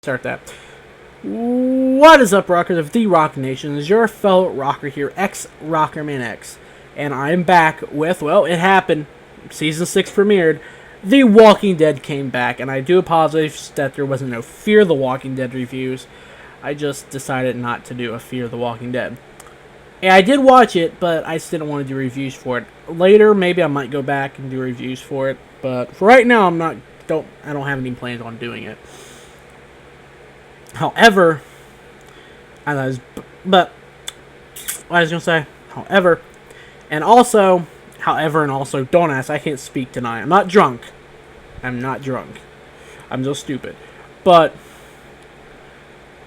Start that. What is up, rockers of the Rock Nation? Is your fellow rocker here, ex-Rockerman X, and I'm back with, well, it happened. Season 6 premiered. The Walking Dead came back, and I do apologize that there wasn't no Fear the Walking Dead reviews. I just decided not to do a Fear the Walking Dead. And I did watch it, but I just didn't want to do reviews for it. Later, maybe I might go back and do reviews for it, but for right now, I don't have any plans on doing it. However, what I was going to say, however, and also, don't ask, I can't speak tonight. I'm not drunk. I'm just stupid. But,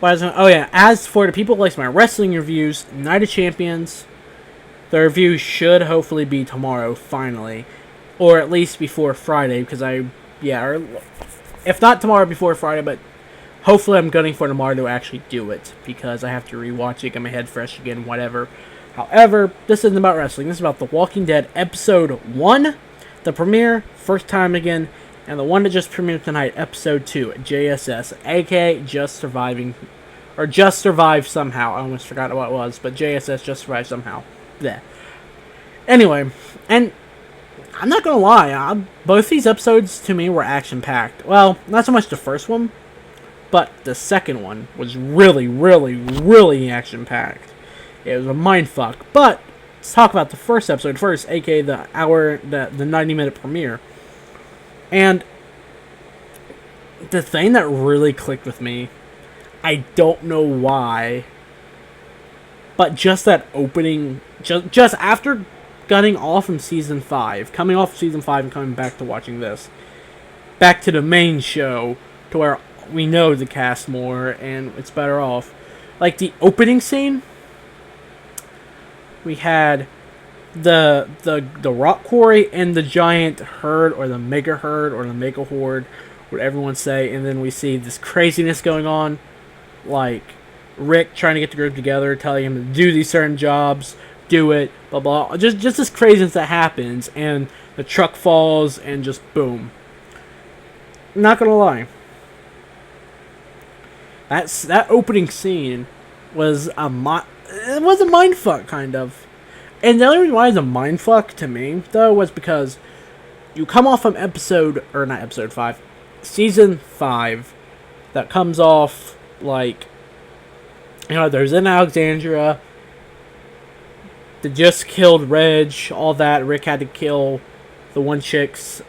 as for the people who like my wrestling reviews, Night of Champions, the review should hopefully be tomorrow, finally. Or at least before Friday, because or if not tomorrow, before Friday, but hopefully I'm gunning for tomorrow to actually do it, because I have to rewatch it, get my head fresh again, whatever. However, this isn't about wrestling. This is about The Walking Dead Episode 1, the premiere, first time again, and the one that just premiered tonight, Episode 2, JSS, aka Just Surviving, or Just Survive Somehow. I almost forgot what it was, but JSS, Just Survive Somehow. Yeah. Anyway, and I'm not gonna lie, both these episodes to me were action-packed. Well, not so much the first one, but the second one was really, really, really action-packed. It was a mindfuck. But let's talk about the first episode first, aka the 90-minute premiere. And the thing that really clicked with me, I don't know why, but just that opening, just after gunning off from Season 5, coming off Season 5 and coming back to watching this, back to the main show, to where we know the cast more, and it's better off. Like, the opening scene, we had the rock quarry and the giant herd, or the mega herd, or the mega horde, what everyone say, and then we see this craziness going on, like Rick trying to get the group together, telling him to do these certain jobs, do it, blah blah. Just this craziness that happens, and the truck falls, and just boom. Not gonna lie, that opening scene was a mindfuck, kind of. And the only reason why it's a mindfuck to me, though, was because you come off from Season 5, that comes off, like, there's in Alexandria, they just killed Reg, all that. Rick had to kill the one chick's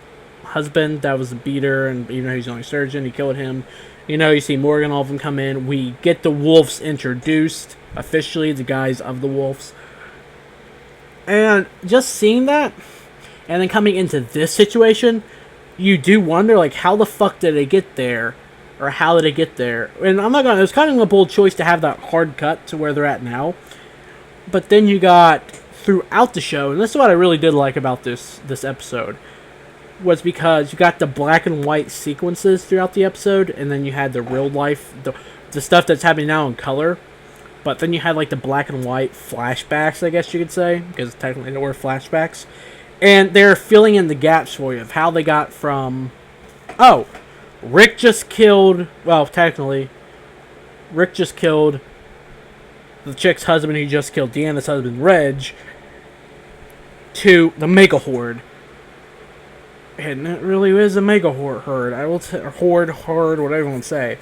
husband that was a beater, and even though he's the only surgeon, he killed him. You see Morgan, all of them come in. We get the wolves introduced, officially, the guys of the wolves. And just seeing that, and then coming into this situation, you do wonder, like, how the fuck did they get there? Or how did they get there? And I'm not gonna, it was kind of a bold choice to have that hard cut to where they're at now. But then you got, throughout the show, and this is what I really did like about this episode, was because you got the black and white sequences throughout the episode, and then you had the real life, the stuff that's happening now in color. But then you had, like, the black and white flashbacks, I guess you could say, because technically they were flashbacks. And they're filling in the gaps for you of how they got from, Rick just killed, technically, Rick just killed the chick's husband who just killed Deanna's husband, Reg, to the mega horde. And it really is a mega horde. I will horde, whatever you want to say.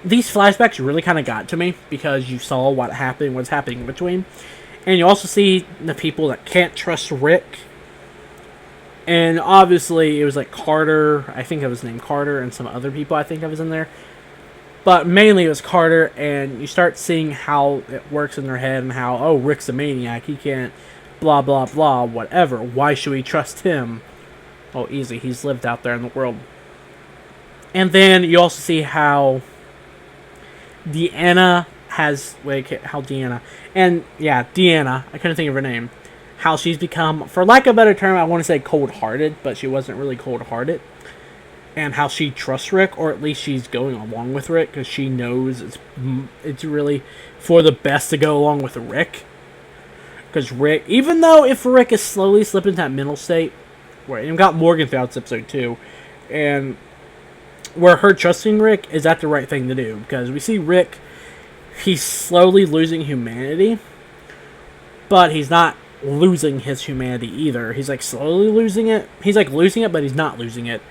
These flashbacks really kind of got to me because you saw what's happening in between. And you also see the people that can't trust Rick. And obviously it was like Carter, I think it was named Carter, and some other people I think that was in there. But mainly it was Carter, and you start seeing how it works in their head and how, Rick's a maniac, he can't blah blah blah, whatever. Why should we trust him? Oh, easy, he's lived out there in the world. And then you also see how Deanna, I couldn't think of her name. How she's become, for lack of a better term, I want to say cold-hearted, but she wasn't really cold-hearted. And how she trusts Rick, or at least she's going along with Rick, because she knows it's really for the best to go along with Rick. Because Rick, even though if Rick is slowly slipping into that mental state, where you've got Morgan throughout this episode too, and where her trusting Rick, is that the right thing to do? Because we see Rick, he's slowly losing humanity, but he's not losing his humanity either. He's like slowly losing it. He's like losing it, but he's not losing it.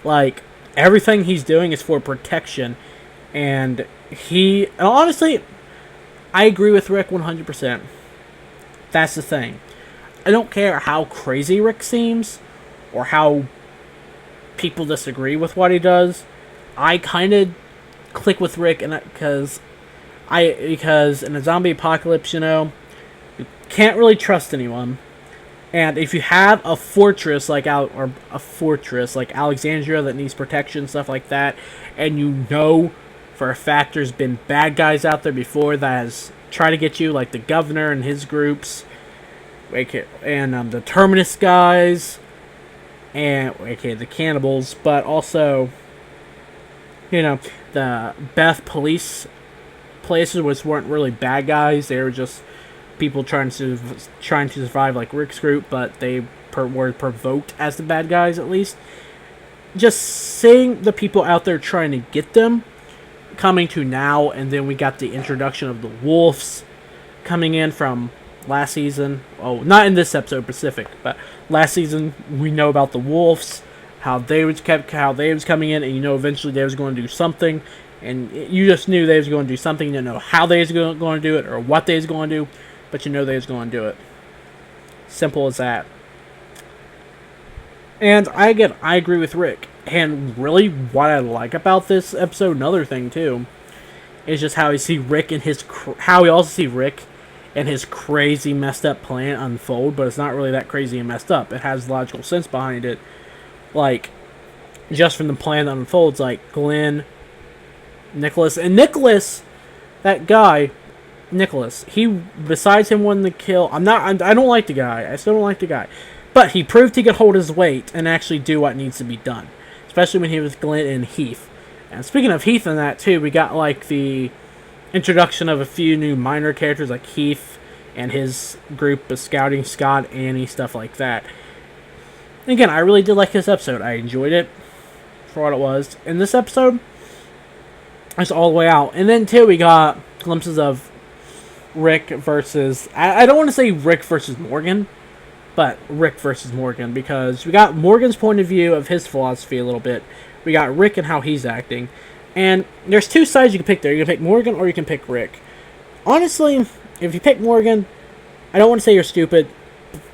Like, everything he's doing is for protection. And honestly, I agree with Rick 100%. That's the thing. I don't care how crazy Rick seems, or how people disagree with what he does. I kind of click with Rick, and because in a zombie apocalypse, you can't really trust anyone. And if you have a fortress like Alexandria that needs protection, stuff like that, and for a fact there's been bad guys out there before that has tried to get you, like the governor and his groups, and the Terminus guys, and the cannibals, but also the Beth police places, which weren't really bad guys. They were just people trying to survive, like Rick's group, but they were provoked as the bad guys, at least. Just seeing the people out there trying to get them, coming to now, and then we got the introduction of the wolves coming in from last season. Oh, not in this episode specific, but last season we know about the wolves, how they was coming in, and eventually they was going to do something, and you just knew they was going to do something. You didn't know how they was going to do it or what they was going to do, but they was going to do it. Simple as that. And I agree with Rick. And really, what I like about this episode, another thing too, is just how we see Rick and his crazy messed up plan unfold. But it's not really that crazy and messed up. It has logical sense behind it. Like, just from the plan that unfolds, like Glenn, Nicholas, that guy, Nicholas. He, besides him wanting to kill, I don't like the guy. I still don't like the guy. But he proved he could hold his weight and actually do what needs to be done. Especially when he was Glenn and Heath. And speaking of Heath and that too, we got like the introduction of a few new minor characters like Heath and his group of scouting, Scott, Annie, stuff like that. And again, I really did like this episode. I enjoyed it for what it was. In this episode, it's all the way out. And then too, we got glimpses of Rick versus, I don't want to say Rick versus Morgan, but Rick versus Morgan, because we got Morgan's point of view of his philosophy a little bit. We got Rick and how he's acting. And there's two sides you can pick there. You can pick Morgan or you can pick Rick. Honestly, if you pick Morgan, I don't want to say you're stupid,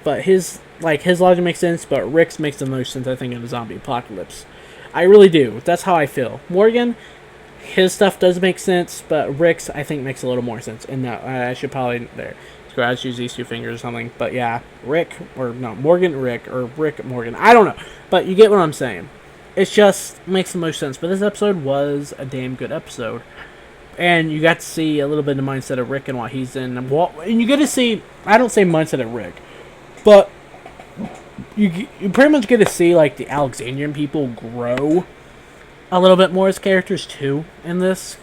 but his logic makes sense, but Rick's makes the most sense, I think, in a zombie apocalypse. I really do. That's how I feel. Morgan, his stuff does make sense, but Rick's, I think, makes a little more sense. And no, I should probably, there. I just use these two fingers or something. Morgan, Rick, or Rick, Morgan. I don't know. But you get what I'm saying. It just makes the most sense. But this episode was a damn good episode. And you got to see a little bit of the mindset of Rick and what he's in. And you get to see, I don't say mindset of Rick, but you pretty much get to see like the Alexandrian people grow a little bit more as characters too in this.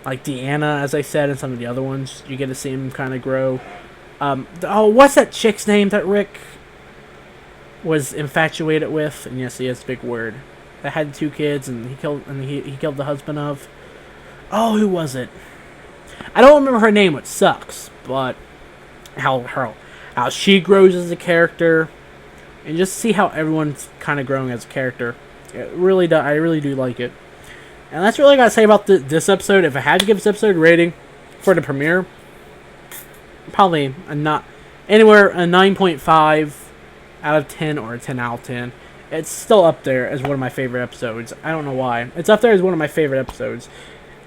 Like Deanna, as I said, and some of the other ones, you get to see him kind of grow. What's that chick's name that Rick was infatuated with? And yes, he has a big word. That had 2 kids, and he killed the husband of. Oh, who was it? I don't remember her name, which sucks. But how she grows as a character, and just see how everyone's kind of growing as a character. I really do like it. And that's really all I gotta say about this episode. If I had to give this episode a rating for the premiere, probably a 9.5 out of 10 or a 10 out of 10. It's still up there as one of my favorite episodes. I don't know why. It's up there as one of my favorite episodes.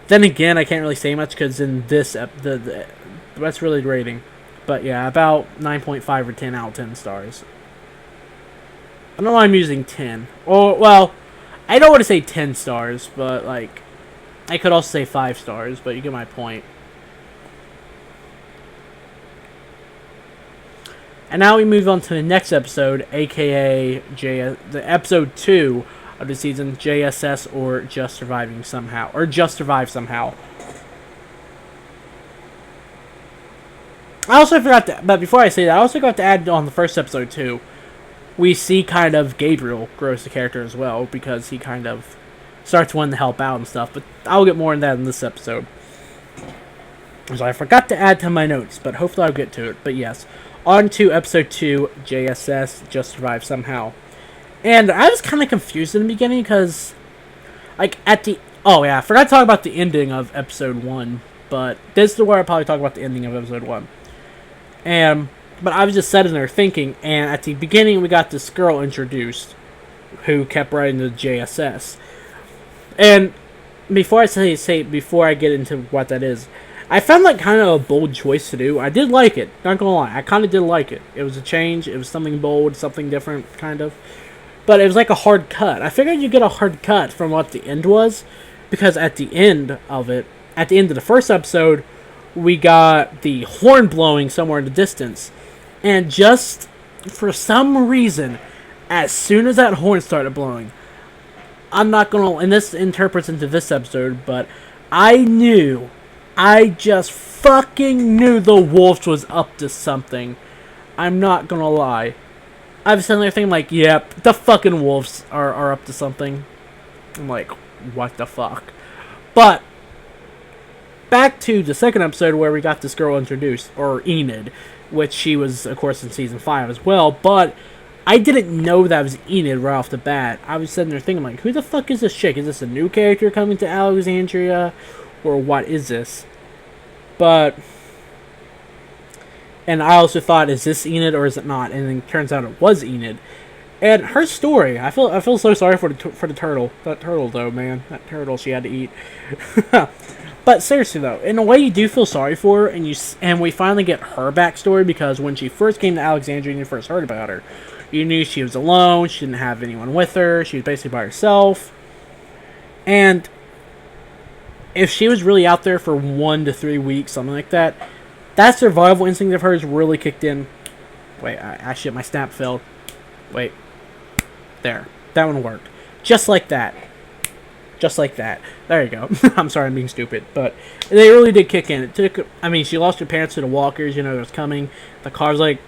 Then again, I can't really say much because in this that's really the rating. But yeah, about 9.5 or 10 out of 10 stars. I don't know why I'm using 10. I don't want to say 10 stars, but, like, I could also say 5 stars, but you get my point. And now we move on to the next episode, aka the episode 2 of the season, JSS, or Just Surviving Somehow, or Just Survive Somehow. I also forgot to, but before I say that, I also got to add on the first episode too. We see kind of Gabriel grow as a character as well, because he kind of starts wanting to help out and stuff. But I'll get more in that in this episode. So I forgot to add to my notes, but hopefully I'll get to it. But yes, on to episode 2, JSS, Just Survive Somehow. And I was kind of confused in the beginning because, like, oh yeah, I forgot to talk about the ending of episode 1. But this is where I'll probably talk about the ending of episode 1. But I was just sitting there thinking, and at the beginning we got this girl introduced who kept writing the JSS. And before I get into what that is, I found that kind of a bold choice to do. I did like it, not gonna lie. I kind of did like it. It was a change. It was something bold, something different, kind of. But it was like a hard cut. I figured you'd get a hard cut from what the end was, because at the end of the first episode, we got the horn blowing somewhere in the distance. And just for some reason, as soon as that horn started blowing, I'm not gonna, and this interprets into this episode, but I just fucking knew the Wolves was up to something. I'm not gonna lie. I was sitting there thinking, like, yep, the fucking Wolves are up to something. I'm like, what the fuck? But back to the second episode where we got this girl introduced, or Enid, which she was, of course, in season 5 as well, but I didn't know that was Enid right off the bat. I was sitting there thinking, like, who the fuck is this chick? Is this a new character coming to Alexandria? Or what is this? And I also thought, is this Enid or is it not? And then it turns out it was Enid. And her story, I feel so sorry for the turtle. That turtle, though, man. That turtle she had to eat. But seriously, though, in a way you do feel sorry for her, and we finally get her backstory, because when she first came to Alexandria and you first heard about her, you knew she was alone, she didn't have anyone with her, she was basically by herself. And if she was really out there for 1 to 3 weeks, something like that, that survival instinct of hers really kicked in. Wait, I shit, my snap failed. Wait. There. That one worked. Just like that. Just like that. There you go. I'm sorry I'm being stupid, but they really did kick in. She lost her parents to the walkers, it was coming. The car's like,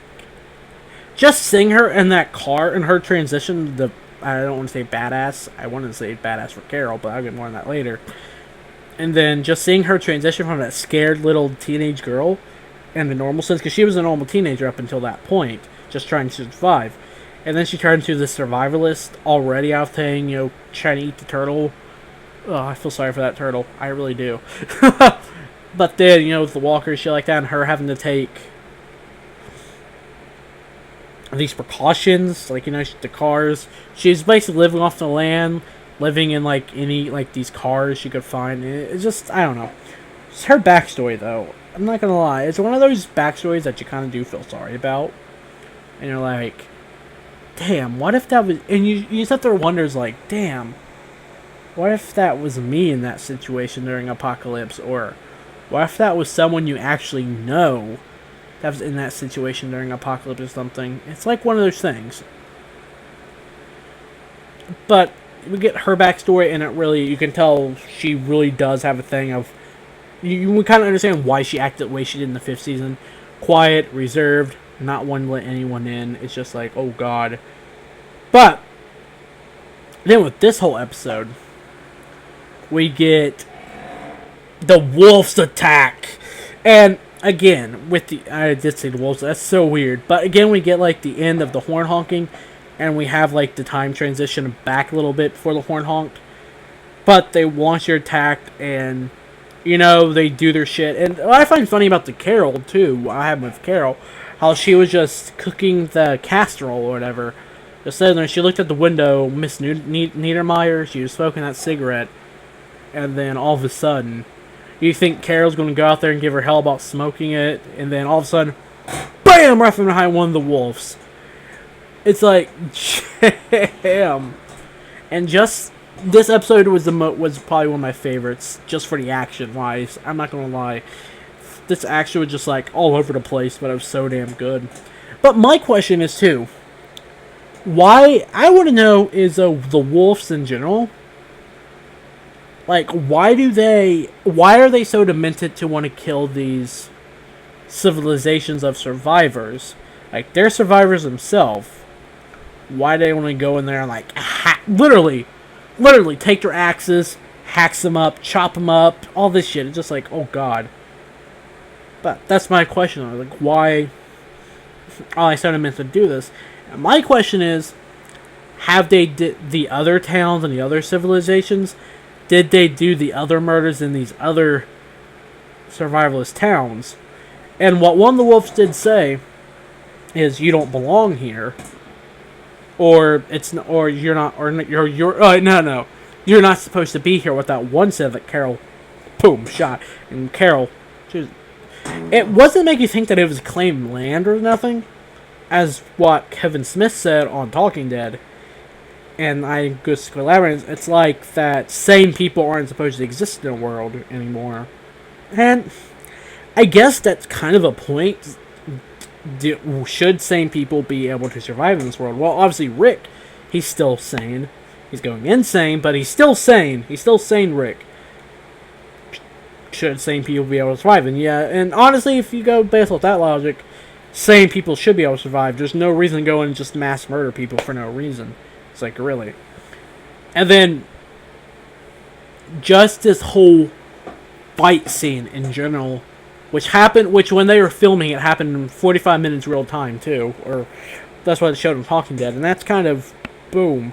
just seeing her in that car and her transition, I don't want to say badass. I wanted to say badass for Carol, but I'll get more on that later. And then just seeing her transition from that scared little teenage girl and the normal sense, because she was a normal teenager up until that point, just trying to survive. And then she turned into the survivalist already out thing, trying to eat the turtle. Oh, I feel sorry for that turtle. I really do. But then, with the walkers, shit like that, and her having to take these precautions, like, the cars. She's basically living off the land, living in, like, these cars she could find. It's just, I don't know. It's her backstory, though. I'm not gonna lie. It's one of those backstories that you kind of do feel sorry about. And you're like, damn, what if that was... And you just have to wonder, like, damn, what if that was me in that situation during Apocalypse? Or what if that was someone you actually know that was in that situation during Apocalypse or something? It's like one of those things. But we get her backstory, and you can tell she really does have a thing of... You kind of understand why she acted the way she did in the 5th season. Quiet, reserved, not wanting to let anyone in. It's just like, oh god. But then with this whole episode, we get the wolves attack. And again, I did say the wolves, that's so weird. But again, we get like the end of the horn honking, and we have like the time transition back a little bit before the horn honked. But they launch their attack, and they do their shit. And what I find funny about the Carol, too, I have with Carol, how she was just cooking the casserole or whatever. Just sitting there, she looked at the window, Miss Niedermeyer, she was smoking that cigarette, and then all of a sudden, you think Carol's going to go out there and give her hell about smoking it, and then all of a sudden, BAM! Right from behind one of the wolves. It's like, damn. And just... This episode was probably one of my favorites, just for the action-wise. I'm not gonna lie. This action was just, like, all over the place, but it was so damn good. But my question is, too, why... I want to know is the wolves in general. Like, why are they so demented to want to kill these civilizations of survivors? Like, they're survivors themselves. Why do they want to go in there and, like, literally... literally take their axes, hacks them up, chop them up, all this shit. It's just like, oh god. But that's my question. Like, why? Oh, I started meant to do this. And my question is, have they did the other towns and the other civilizations? Did they do the other murders in these other survivalist towns? And what one of the wolves did say is, "You don't belong here," or it's or you're not, or you're no, you're not supposed to be here. What that one said that Carol, boom, shot, and Carol, it wasn't make you think that it was claimed land or nothing, as what Kevin Smith said on Talking Dead. And I just elaborate. It's like that sane people aren't supposed to exist in the world anymore, and I guess that's kind of a point. Should sane people be able to survive in this world? Well, obviously Rick, he's still sane. He's going insane, but he's still sane. He's still sane, Rick. Should sane people be able to survive? And yeah, and honestly, if you go based off that logic, sane people should be able to survive. There's no reason to go and just mass murder people for no reason. It's like, really. And then just this whole fight scene in general, which when they were filming it happened in 45 minutes real time too, or that's what it showed in Talking Dead, and that's kind of boom.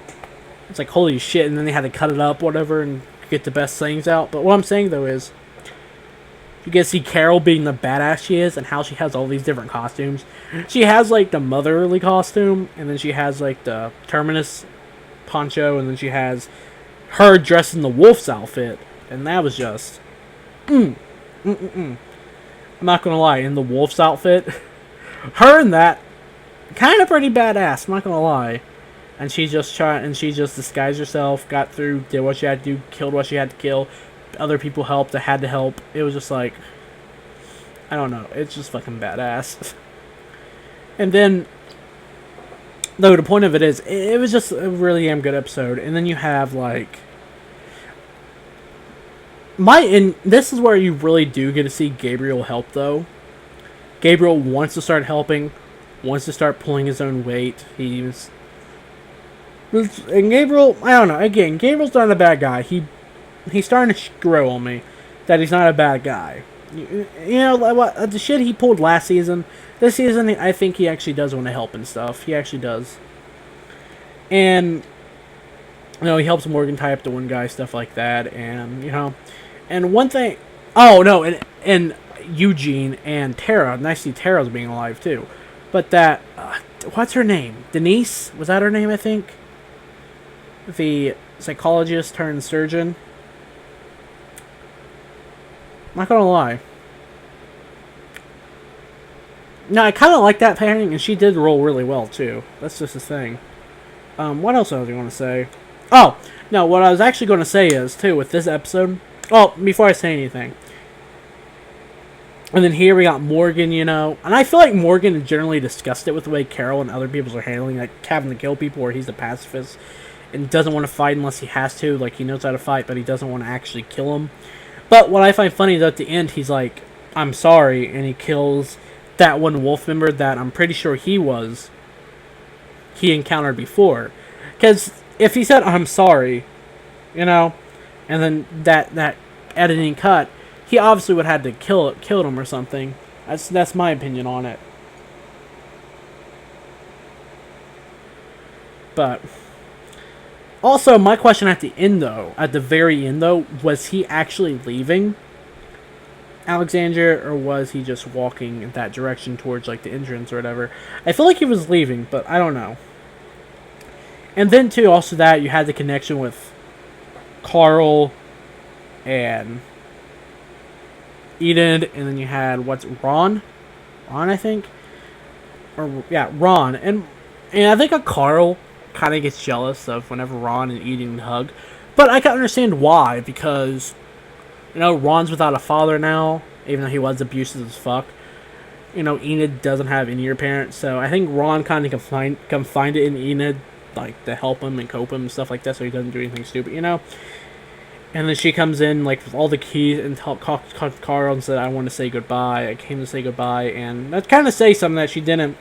It's like, holy shit, and then they had to cut it up, whatever, and get the best things out. But what I'm saying though is, you get to see Carol being the badass she is, and how she has all these different costumes. She has like the motherly costume, and then she has like the Terminus poncho, and then she has her dressed in the wolf's outfit, and that was just I'm not gonna lie, in the wolf's outfit, her and that kind of pretty badass. I'm not gonna lie, and she just disguised herself, got through, did what she had to do, killed what she had to kill. Other people helped that had to help. It was just like, I don't know, it's just fucking badass. And then, though, the point of it is, it was just a really damn good episode. And then you have, like, and this is where you really do get to see Gabriel help, though. Gabriel wants to start helping, wants to start pulling his own weight. And Gabriel, I don't know, again, Gabriel's not a bad guy. He's starting to grow on me that he's not a bad guy. You know, what the shit he pulled last season, this season, I think he actually does want to help and stuff. He actually does. And, you know, he helps Morgan tie up the one guy, stuff like that. And, you know, and one thing, oh, no, and Eugene and Tara, nice to see Tara's being alive, too. But that, what's her name? Denise? Was that her name, I think? The psychologist turned surgeon. I'm not gonna lie. No, I kind of like that pairing, and she did roll really well, too. That's just the thing. What else was I going to say? Oh, no, what I was actually going to say is, too, with this episode... Oh, before I say anything. And then here we got Morgan, you know. And I feel like Morgan is generally disgusted with the way Carol and other people are handling, like, having to kill people, where he's a pacifist and doesn't want to fight unless he has to. Like, he knows how to fight, but he doesn't want to actually kill him. But what I find funny is at the end, he's like, I'm sorry, and he kills that one wolf member that I'm pretty sure he encountered before. Because if he said, I'm sorry, you know, and then that editing cut, he obviously would have had to kill him or something. That's my opinion on it. But also, my question at the very end though, was he actually leaving Alexandria, or was he just walking in that direction towards like the entrance or whatever? I feel like he was leaving, but I don't know. And then too, also that you had the connection with Carl and Enid, and then you had Ron, I think, Ron, and I think Carl kind of gets jealous of whenever Ron and Enid hug, but I can understand why, because, you know, Ron's without a father now, even though he was abusive as fuck. You know, Enid doesn't have any of her parents, so I think Ron kind of can find it in Enid, like, to help him and cope him and stuff like that, so he doesn't do anything stupid, you know? And then she comes in, like, with all the keys and called Carl and said, I want to say goodbye, I came to say goodbye, and that kind of say something that she didn't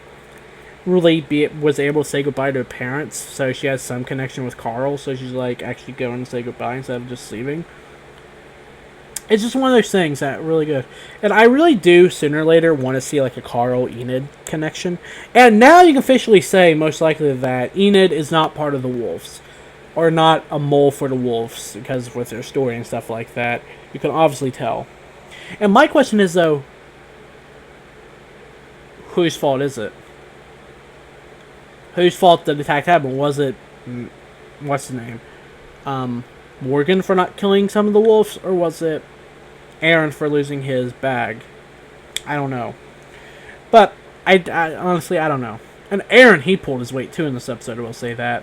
was able to say goodbye to her parents, so she has some connection with Carl, so she's like actually going to say goodbye instead of just leaving. It's just one of those things that really good. And I really do, sooner or later, want to see like a Carl Enid connection. And now you can officially say, most likely, that Enid is not part of the Wolves. Or not a mole for the Wolves, because with their story and stuff like that, you can obviously tell. And my question is, though, whose fault is it? Whose fault did the attack happen? Was it, what's his name? Morgan for not killing some of the wolves, or was it Aaron for losing his bag? I don't know. But, I honestly, I don't know. And Aaron, he pulled his weight too in this episode, I will say that.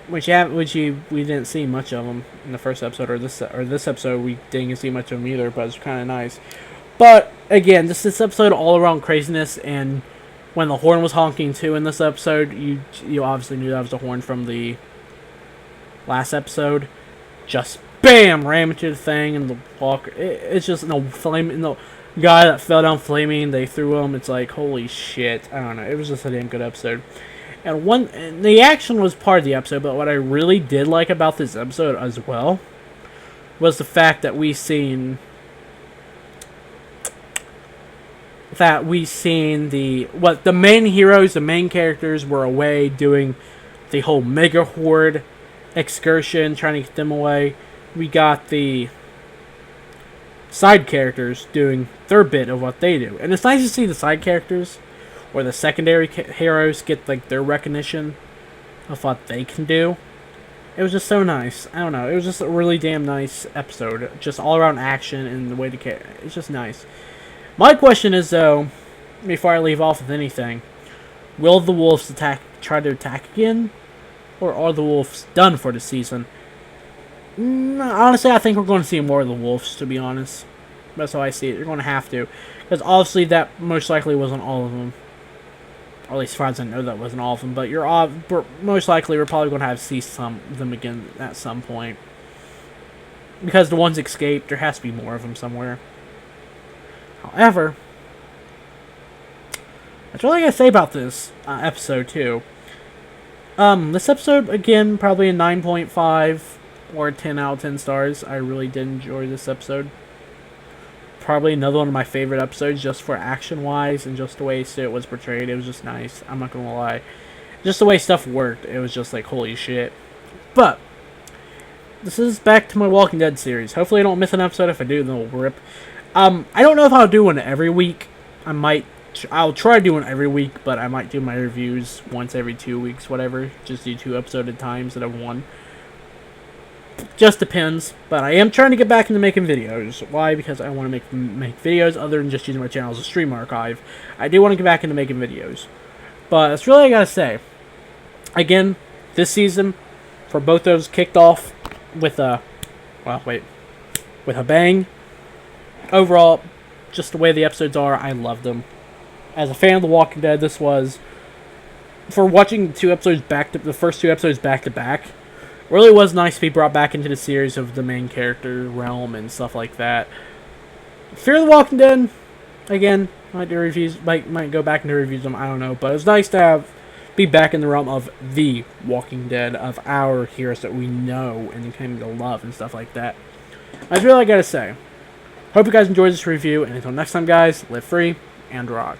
We didn't see much of him in the first episode, or this episode we didn't see much of him either, but it's kind of nice. But, again, just this episode all around craziness, and when the horn was honking too in this episode, you obviously knew that was the horn from the last episode. Just BAM! Ram into the thing, and the walker. It's just the guy that fell down flaming. They threw him. It's like, holy shit! I don't know. It was just a damn good episode. And the action was part of the episode, but what I really did like about this episode as well was the fact that we seen the main heroes, the main characters were away doing the whole mega horde excursion, trying to get them away. We got the side characters doing their bit of what they do, and it's nice to see the side characters or the secondary heroes get like their recognition of what they can do. It was just so nice. I don't know. It was just a really damn nice episode. Just all around action and the way to care. It's just nice. My question is, though, before I leave off with anything, will the Wolves try to attack again? Or are the Wolves done for the season? Honestly, I think we're going to see more of the Wolves, to be honest. That's how I see it. You're going to have to. Because obviously that most likely wasn't all of them. Or at least as far as I know that wasn't all of them. But most likely we're probably going to have to see some of them again at some point. Because the ones escaped, there has to be more of them somewhere. However, that's all I gotta say about this episode, too. This episode, again, probably a 9.5 or a 10 out of 10 stars. I really did enjoy this episode. Probably another one of my favorite episodes, just for action-wise and just the way it was portrayed. It was just nice. I'm not gonna lie. Just the way stuff worked, it was just like, holy shit. But, this is back to my Walking Dead series. Hopefully I don't miss an episode. If I do, then we'll rip. I don't know if I'll do one every week. I'll try to do one every week, but I might do my reviews once every 2 weeks, whatever. Just do 2 episodes at a time instead of 1. Just depends. But I am trying to get back into making videos. Why? Because I want to make videos other than just using my channel as a stream archive. I do want to get back into making videos. But that's really all I gotta say. Again, this season, for both those, kicked off with a bang. Overall, just the way the episodes are, I loved them. As a fan of The Walking Dead, this was, for watching the first 2 episodes back to back, really was nice to be brought back into the series of the main character realm and stuff like that. Fear the Walking Dead, again, might do reviews, might go back into reviews them, I don't know, but it was nice to be back in the realm of The Walking Dead, of our heroes that we know and kind of love and stuff like that. That's really all I gotta say. Hope you guys enjoyed this review, and until next time, guys, live free and rock.